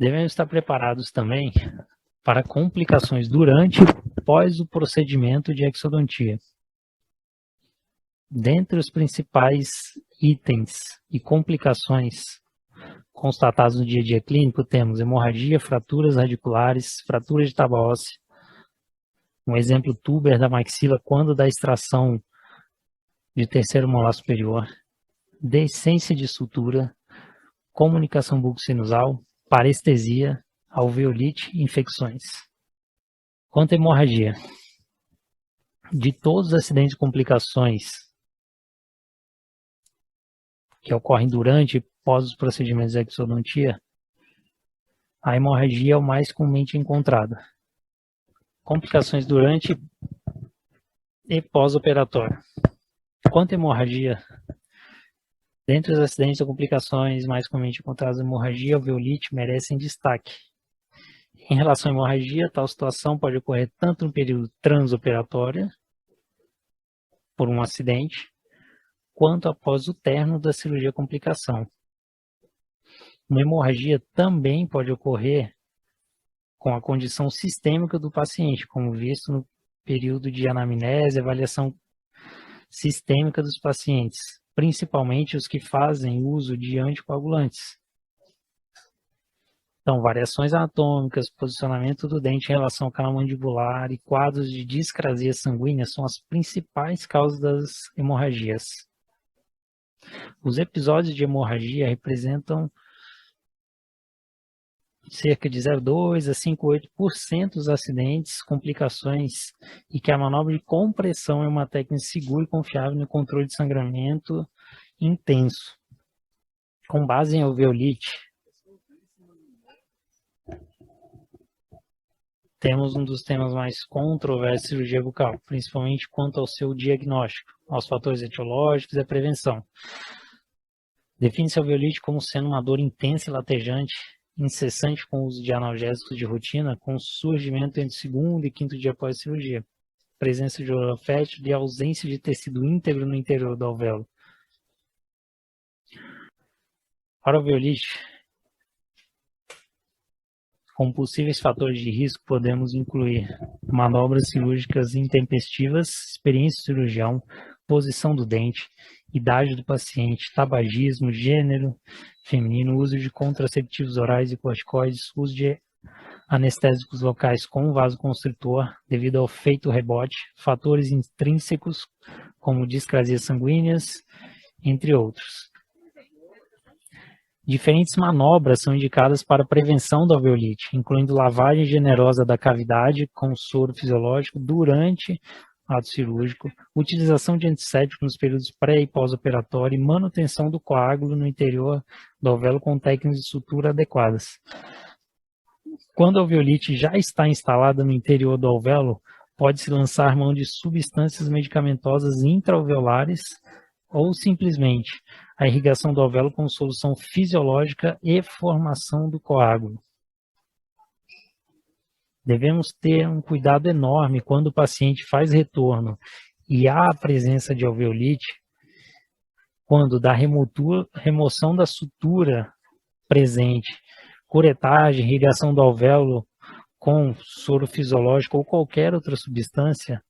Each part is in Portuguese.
Devemos estar preparados também para complicações durante e pós o procedimento de exodontia. Dentre os principais itens e complicações constatados no dia a dia clínico, temos hemorragia, fraturas radiculares, fratura de tábua óssea, um exemplo tuber da maxila quando da extração de terceiro molar superior, descência de sutura, comunicação bucosinusal, parestesia, alveolite e infecções. Quanto à hemorragia, de todos os acidentes e complicações que ocorrem durante e pós os procedimentos de exodontia, a hemorragia é o mais comumente encontrado. Complicações durante e pós-operatório. Quanto à hemorragia, dentre os acidentes ou complicações mais comumente encontradas, a hemorragia e alveolite merecem destaque. Em relação à hemorragia, tal situação pode ocorrer tanto no período transoperatório, por um acidente, quanto após o término da cirurgia complicação. Uma hemorragia também pode ocorrer com a condição sistêmica do paciente, como visto no período de anamnese e avaliação sistêmica dos pacientes, principalmente os que fazem uso de anticoagulantes. Então, variações anatômicas, posicionamento do dente em relação ao canal mandibular e quadros de discrasia sanguínea são as principais causas das hemorragias. Os episódios de hemorragia representam cerca de 0,2 a 5,8% dos acidentes, complicações, e que a manobra de compressão é uma técnica segura e confiável no controle de sangramento intenso. Com base em alveolite, temos um dos temas mais controversos de cirurgia bucal, principalmente quanto ao seu diagnóstico, aos fatores etiológicos e à prevenção. Define-se a alveolite como sendo uma dor intensa e latejante, incessante com o uso de analgésicos de rotina, com surgimento entre o segundo e quinto dia após a cirurgia, presença de odor fétido e ausência de tecido íntegro no interior do alvéolo. Para a alveolite, como possíveis fatores de risco, podemos incluir manobras cirúrgicas intempestivas, experiência do cirurgião, posição do dente, idade do paciente, tabagismo, gênero feminino, uso de contraceptivos orais e corticoides, uso de anestésicos locais com vasoconstritor devido ao efeito rebote, fatores intrínsecos como discrasias sanguíneas, entre outros. Diferentes manobras são indicadas para a prevenção da alveolite, incluindo lavagem generosa da cavidade com soro fisiológico durante o ato cirúrgico, utilização de antisséptico nos períodos pré e pós-operatório e manutenção do coágulo no interior do alvéolo com técnicas de sutura adequadas. Quando a alveolite já está instalada no interior do alvéolo, pode-se lançar mão de substâncias medicamentosas intraalveolares ou simplesmente a irrigação do alvéolo com solução fisiológica e formação do coágulo. Devemos ter um cuidado enorme quando o paciente faz retorno e há a presença de alveolite, quando da remoção da sutura presente, curetagem, irrigação do alvéolo com soro fisiológico ou qualquer outra substância,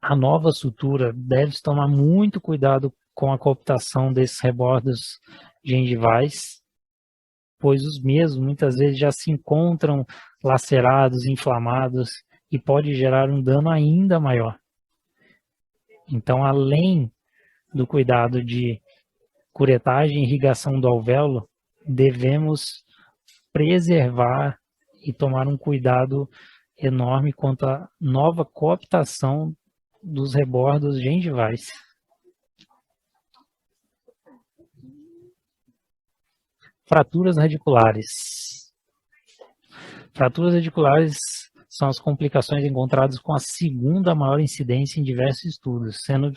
a nova sutura deve tomar muito cuidado com a cooptação desses rebordos gengivais, pois os mesmos muitas vezes já se encontram lacerados, inflamados e pode gerar um dano ainda maior. Então, além do cuidado de curetagem e irrigação do alvéolo, devemos preservar e tomar um cuidado enorme quanto à nova cooptação dos rebordos gengivais. Fraturas radiculares. Fraturas radiculares são as complicações encontradas com a segunda maior incidência em diversos estudos, sendo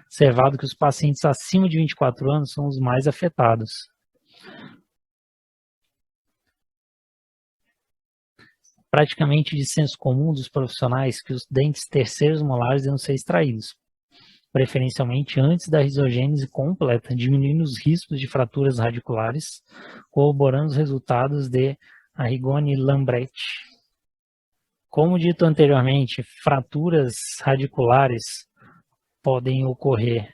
observado que os pacientes acima de 24 anos são os mais afetados. Praticamente de senso comum dos profissionais que os dentes terceiros molares devem ser extraídos. preferencialmente antes da risogênese completa, diminuindo os riscos de fraturas radiculares, corroborando os resultados de Arrigoni e Lambrecht. Como dito anteriormente, fraturas radiculares podem ocorrer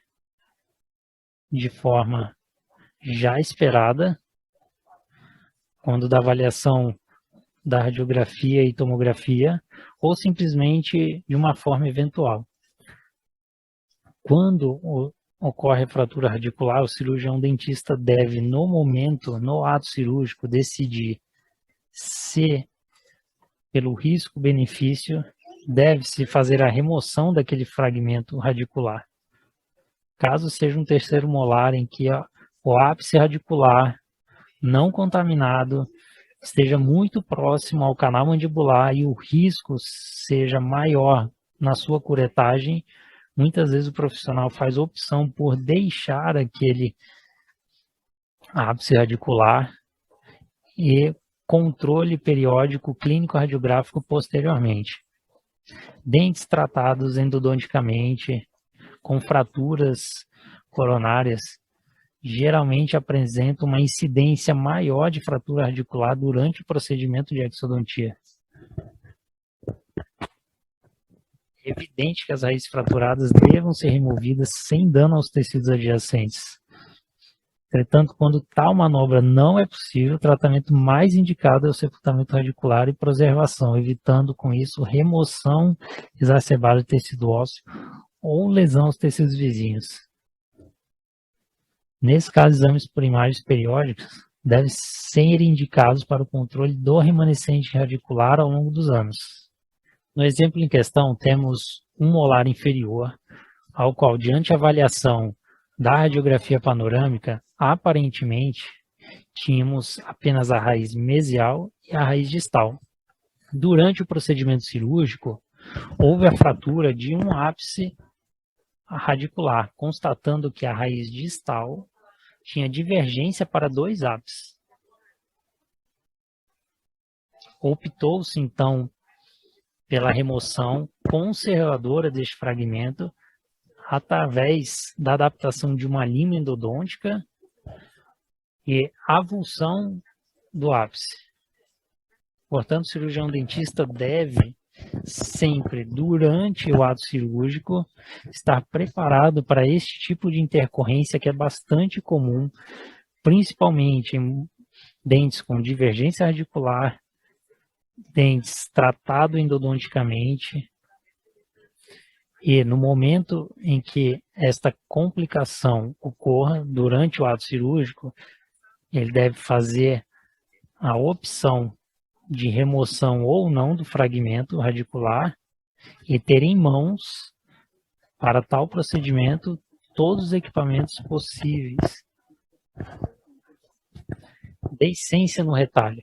de forma já esperada, quando da avaliação da radiografia e tomografia, ou simplesmente de uma forma eventual. Quando ocorre a fratura radicular, o cirurgião dentista deve, no momento, no ato cirúrgico, decidir se, pelo risco-benefício, deve-se fazer a remoção daquele fragmento radicular. Caso seja um terceiro molar em que o ápice radicular não contaminado esteja muito próximo ao canal mandibular e o risco seja maior na sua curetagem, muitas vezes o profissional faz opção por deixar aquele ápice radicular e controle periódico clínico radiográfico posteriormente. Dentes tratados endodonticamente com fraturas coronárias geralmente apresentam uma incidência maior de fratura radicular durante o procedimento de exodontia. É evidente que as raízes fraturadas devam ser removidas sem dano aos tecidos adjacentes. Entretanto, quando tal manobra não é possível, o tratamento mais indicado é o sepultamento radicular e preservação, evitando com isso remoção exacerbada de tecido ósseo ou lesão aos tecidos vizinhos. Nesse caso, exames por imagens periódicas devem ser indicados para o controle do remanescente radicular ao longo dos anos. No exemplo em questão, temos um molar inferior, ao qual, diante a avaliação da radiografia panorâmica, aparentemente, tínhamos apenas a raiz mesial e a raiz distal. Durante o procedimento cirúrgico, houve a fratura de um ápice radicular, constatando que a raiz distal tinha divergência para dois ápices. Optou-se, então, pela remoção conservadora deste fragmento através da adaptação de uma lima endodôntica e avulsão do ápice. Portanto, o cirurgião dentista deve sempre, durante o ato cirúrgico, estar preparado para este tipo de intercorrência que é bastante comum, principalmente em dentes com divergência radicular, dentes tratados endodonticamente, e no momento em que esta complicação ocorra durante o ato cirúrgico, ele deve fazer a opção de remoção ou não do fragmento radicular e ter em mãos, para tal procedimento, todos os equipamentos possíveis. Deiscência no retalho.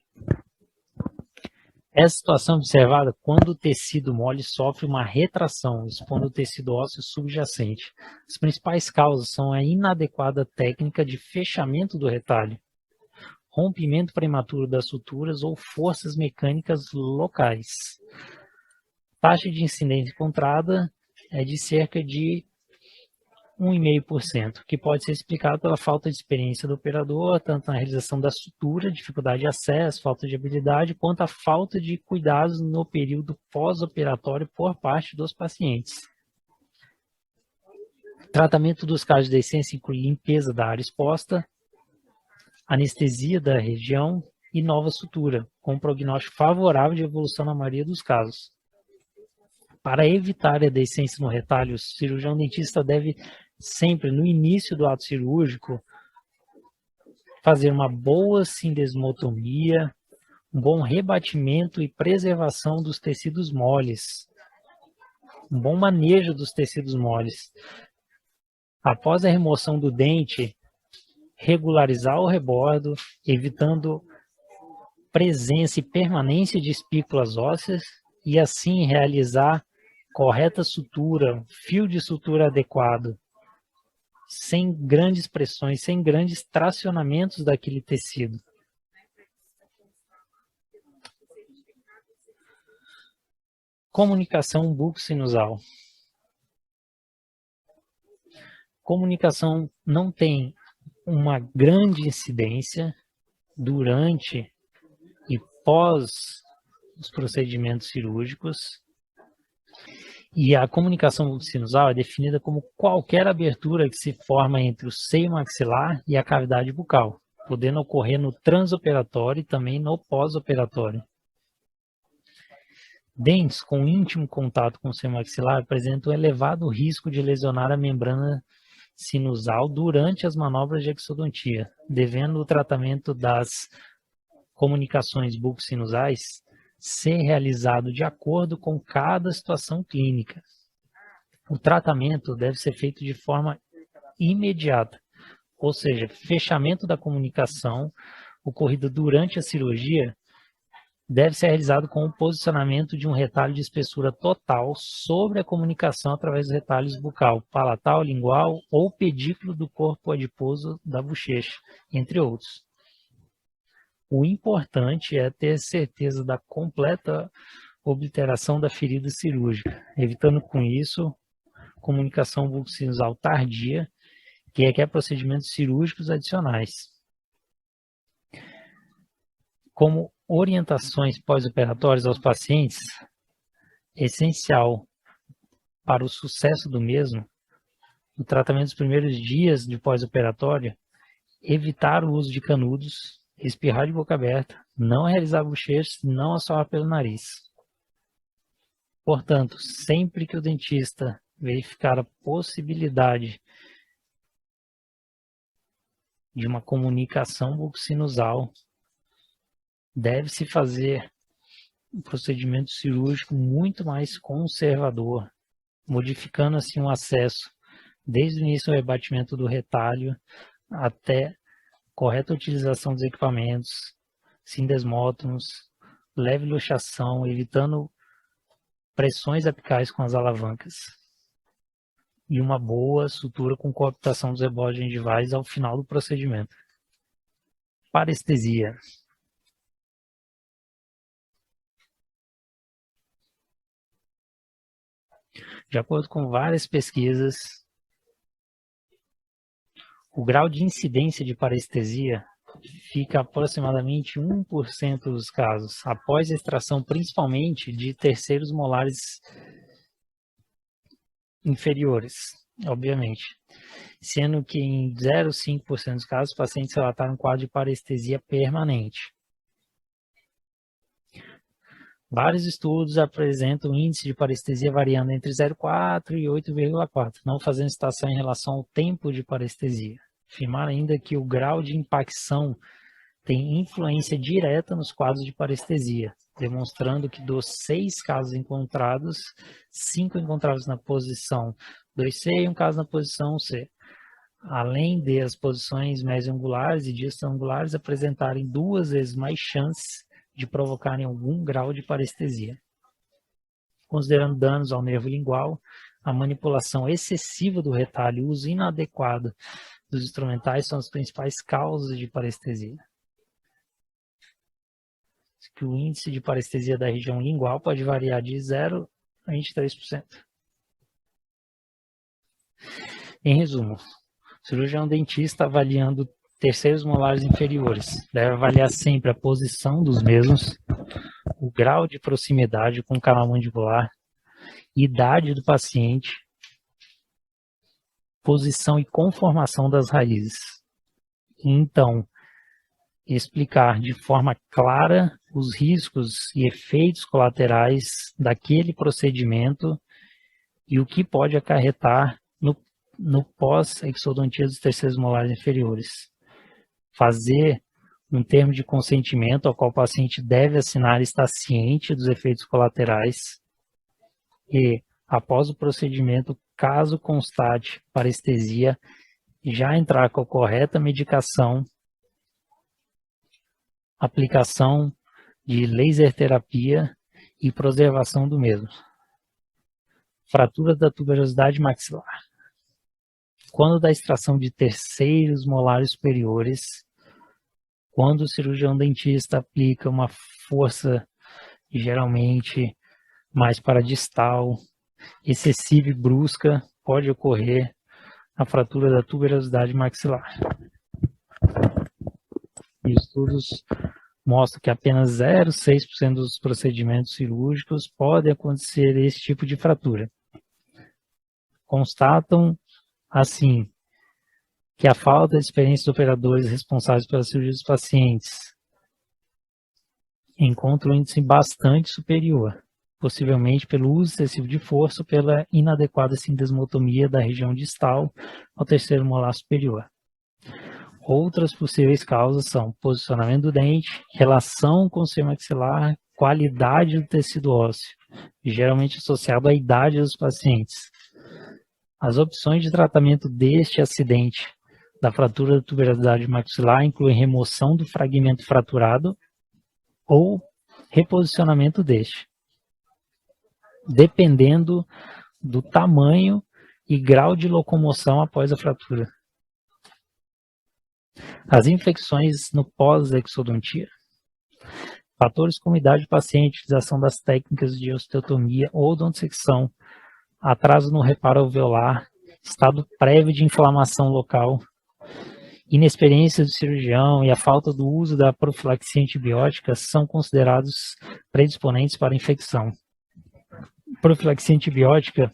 Essa situação é observada quando o tecido mole sofre uma retração, expondo o tecido ósseo subjacente. As principais causas são a inadequada técnica de fechamento do retalho, rompimento prematuro das suturas ou forças mecânicas locais. A taxa de incidência encontrada é de cerca de 1,5%, que pode ser explicado pela falta de experiência do operador, tanto na realização da sutura, dificuldade de acesso, falta de habilidade, quanto a falta de cuidados no período pós-operatório por parte dos pacientes. Tratamento dos casos de deiscência inclui limpeza da área exposta, anestesia da região e nova sutura, com um prognóstico favorável de evolução na maioria dos casos. Para evitar a deiscência no retalho, o cirurgião dentista deve sempre, no início do ato cirúrgico, fazer uma boa sindesmotomia, um bom rebatimento e preservação dos tecidos moles, um bom manejo dos tecidos moles. Após a remoção do dente, regularizar o rebordo, evitando presença e permanência de espículas ósseas e assim realizar correta sutura, fio de sutura adequado, sem grandes pressões, sem grandes tracionamentos daquele tecido. Comunicação buco-sinusal. Comunicação não tem uma grande incidência durante e pós os procedimentos cirúrgicos. E a comunicação bucosinusal é definida como qualquer abertura que se forma entre o seio maxilar e a cavidade bucal, podendo ocorrer no transoperatório e também no pós-operatório. Dentes com íntimo contato com o seio maxilar apresentam um elevado risco de lesionar a membrana sinusal durante as manobras de exodontia, devendo o tratamento das comunicações bucosinusais ser realizado de acordo com cada situação clínica. O tratamento deve ser feito de forma imediata, ou seja, fechamento da comunicação ocorrida durante a cirurgia deve ser realizado com o posicionamento de um retalho de espessura total sobre a comunicação através dos retalhos bucal, palatal, lingual ou pedículo do corpo adiposo da bochecha, entre outros. O importante é ter certeza da completa obliteração da ferida cirúrgica, evitando com isso comunicação bucosinusal tardia, que requer procedimentos cirúrgicos adicionais. Como orientações pós-operatórias aos pacientes, é essencial para o sucesso do mesmo, no tratamento dos primeiros dias de pós-operatório, evitar o uso de canudos, espirrar de boca aberta, não realizar bochechas, não assoar pelo nariz. Portanto, sempre que o dentista verificar a possibilidade de uma comunicação bucosinusal, deve-se fazer um procedimento cirúrgico muito mais conservador, modificando assim o acesso desde o início ao rebatimento do retalho até correta utilização dos equipamentos, sindesmótonos, leve luxação, evitando pressões apicais com as alavancas e uma boa sutura com cooptação dos rebotes gengivais ao final do procedimento. Parestesia. De acordo com várias pesquisas, o grau de incidência de parestesia fica aproximadamente 1% dos casos, após a extração principalmente de terceiros molares inferiores, obviamente, sendo que em 0,5% dos casos, os pacientes relataram um quadro de parestesia permanente. Vários estudos apresentam índice de parestesia variando entre 0,4 e 8,4, não fazendo citação em relação ao tempo de parestesia. Afirmar ainda que o grau de impacção tem influência direta nos quadros de parestesia, demonstrando que dos 6 casos encontrados, 5 encontrados na posição 2C e um caso na posição C, além de as posições mesioangulares e distangulares apresentarem 2 vezes mais chances de provocarem algum grau de parestesia. Considerando danos ao nervo lingual, a manipulação excessiva do retalho e o uso inadequado dos instrumentais são as principais causas de parestesia. Que o índice de parestesia da região lingual pode variar de 0 a 23%. Em resumo, o cirurgião dentista avaliando terceiros molares inferiores deve avaliar sempre a posição dos mesmos, o grau de proximidade com o canal mandibular, idade do paciente, posição e conformação das raízes. Então, explicar de forma clara os riscos e efeitos colaterais daquele procedimento e o que pode acarretar no pós-exodontia dos terceiros molares inferiores. Fazer um termo de consentimento ao qual o paciente deve assinar e estar ciente dos efeitos colaterais e, após o procedimento, caso constate parestesia, já entrar com a correta medicação, aplicação de laser terapia e preservação do mesmo. Fraturas da tuberosidade maxilar. Quando da extração de terceiros molares superiores, quando o cirurgião dentista aplica uma força geralmente mais para distal, excessiva e brusca, pode ocorrer a fratura da tuberosidade maxilar. E estudos mostram que apenas 0,6% dos procedimentos cirúrgicos podem acontecer esse tipo de fratura. Constatam, assim, que a falta de experiência dos operadores responsáveis pela cirurgia dos pacientes encontra um índice bastante superior, possivelmente pelo uso excessivo de força ou pela inadequada sindesmotomia da região distal ao terceiro molar superior. Outras possíveis causas são posicionamento do dente, relação com o seio maxilar, qualidade do tecido ósseo, geralmente associado à idade dos pacientes. As opções de tratamento deste acidente da fratura da tuberosidade maxilar incluem remoção do fragmento fraturado ou reposicionamento deste, dependendo do tamanho e grau de locomoção após a fratura. As infecções no pós-exodontia. Fatores como idade do paciente, utilização das técnicas de osteotomia ou odontosecção, atraso no reparo alveolar, estado prévio de inflamação local, inexperiência do cirurgião e a falta do uso da profilaxia antibiótica são considerados predisponentes para a infecção. Profilaxia antibiótica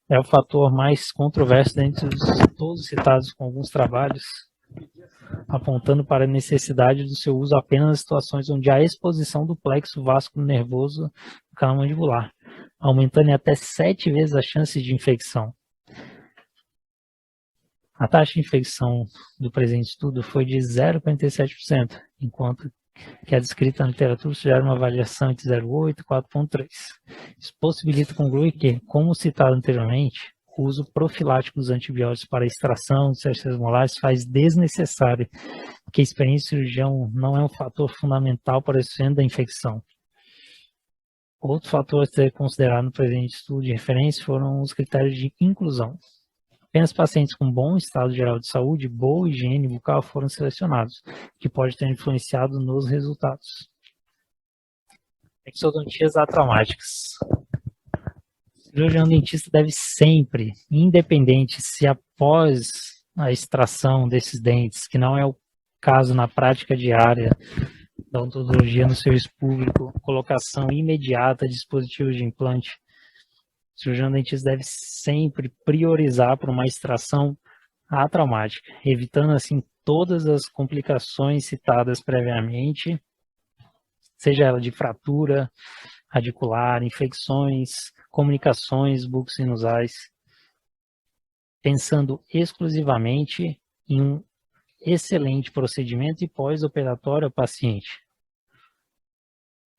é o fator mais controverso dentre todos citados, com alguns trabalhos apontando para a necessidade do seu uso apenas em situações onde há exposição do plexo vasculo-nervoso do canal mandibular, aumentando em até 7 vezes as chances de infecção. A taxa de infecção do presente estudo foi de 0,47%, enquanto que a descrita na literatura sugere uma avaliação entre 0,8 e 4,3. Isso possibilita concluir que, como citado anteriormente, o uso profilático dos antibióticos para a extração dos terceiros molares faz desnecessário que a experiência do cirurgião não é um fator fundamental para o desfecho da infecção. Outro fator a ser considerado no presente estudo de referência foram os critérios de inclusão. Apenas pacientes com bom estado geral de saúde e boa higiene bucal foram selecionados, que pode ter influenciado nos resultados. Exodontias atraumáticas. O cirurgião dentista deve sempre, independente se após a extração desses dentes, que não é o caso na prática diária da odontologia no serviço público, colocação imediata de dispositivos de implante, o cirurgião dentista deve sempre priorizar por uma extração atraumática, evitando assim todas as complicações citadas previamente, seja ela de fratura radicular, infecções, comunicações bucosinusais, pensando exclusivamente em um excelente procedimento e pós-operatório ao paciente.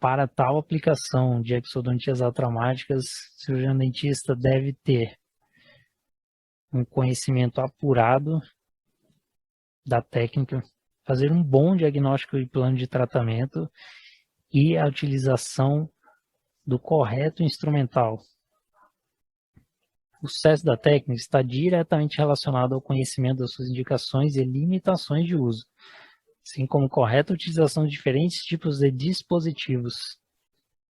Para tal aplicação de exodontias atraumáticas, o cirurgião dentista deve ter um conhecimento apurado da técnica, fazer um bom diagnóstico e plano de tratamento e a utilização do correto instrumental. O sucesso da técnica está diretamente relacionado ao conhecimento das suas indicações e limitações de uso, assim como correta utilização de diferentes tipos de dispositivos.